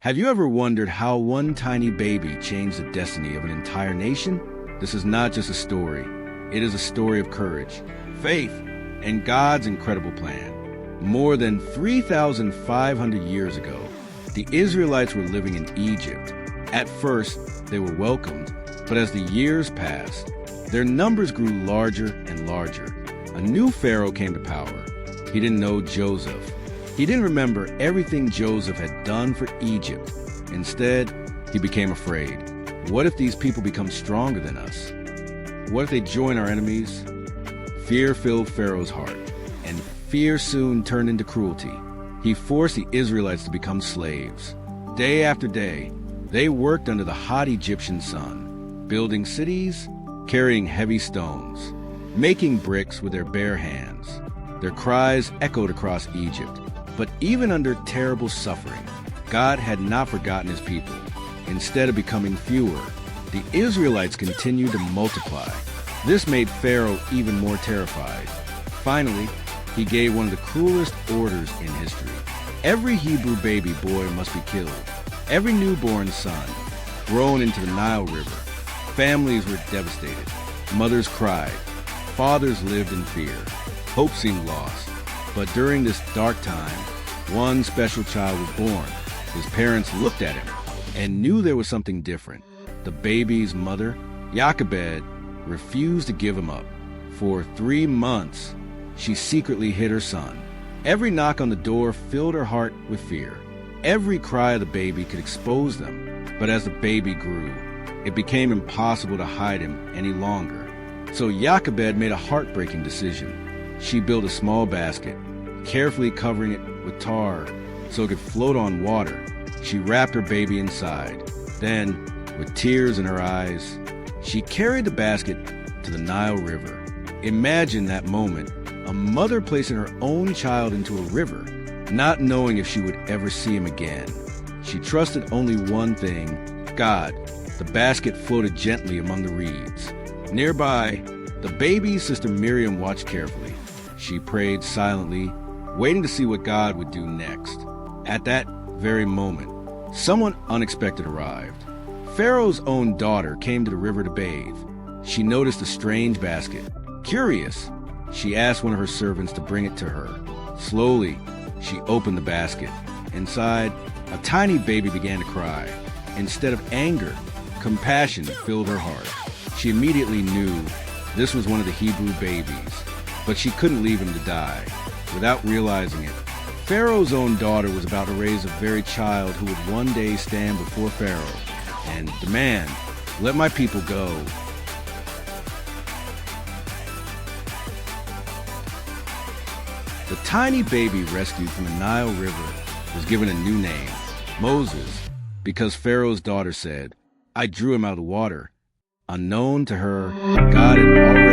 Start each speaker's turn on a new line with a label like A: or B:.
A: Have you ever wondered how one tiny baby changed the destiny of an entire nation? This is not just a story. It is a story of courage, faith, and God's incredible plan. More than 3,500 years ago, the Israelites were living in Egypt. At first, they were welcomed, but as the years passed, their numbers grew larger and larger. A new Pharaoh came to power. He didn't know Joseph. He didn't remember everything Joseph had done for Egypt. Instead, he became afraid. What if these people become stronger than us? What if they join our enemies? Fear filled Pharaoh's heart, and fear soon turned into cruelty. He forced the Israelites to become slaves. Day after day, they worked under the hot Egyptian sun, building cities, carrying heavy stones, making bricks with their bare hands. Their cries echoed across Egypt. But even under terrible suffering, God had not forgotten his people. Instead of becoming fewer, the Israelites continued to multiply. This made Pharaoh even more terrified. Finally, he gave one of the cruelest orders in history. Every Hebrew baby boy must be killed. Every newborn son thrown into the Nile River. Families were devastated. Mothers cried. Fathers lived in fear. Hope seemed lost. But during this dark time, one special child was born. His parents looked at him and knew there was something different. The baby's mother, Jochebed, refused to give him up. For 3 months, she secretly hid her son. Every knock on the door filled her heart with fear. Every cry of the baby could expose them. But as the baby grew, it became impossible to hide him any longer. So Jochebed made a heartbreaking decision. She built a small basket, carefully covering it with tar so it could float on water. She wrapped her baby inside. Then, with tears in her eyes, she carried the basket to the Nile River. Imagine that moment, a mother placing her own child into a river, not knowing if she would ever see him again. She trusted only one thing, God. The basket floated gently among the reeds. Nearby, the baby's sister Miriam watched carefully. She prayed silently, waiting to see what God would do next. At that very moment, someone unexpected arrived. Pharaoh's own daughter came to the river to bathe. She noticed a strange basket. Curious, she asked one of her servants to bring it to her. Slowly, she opened the basket. Inside, a tiny baby began to cry. Instead of anger, compassion filled her heart. She immediately knew this was one of the Hebrew babies, but she couldn't leave him to die. Without realizing it, Pharaoh's own daughter was about to raise a very child who would one day stand before Pharaoh and demand, "Let my people go." The tiny baby rescued from the Nile River was given a new name, Moses, because Pharaoh's daughter said, "I drew him out of the water." Unknown to her, God had already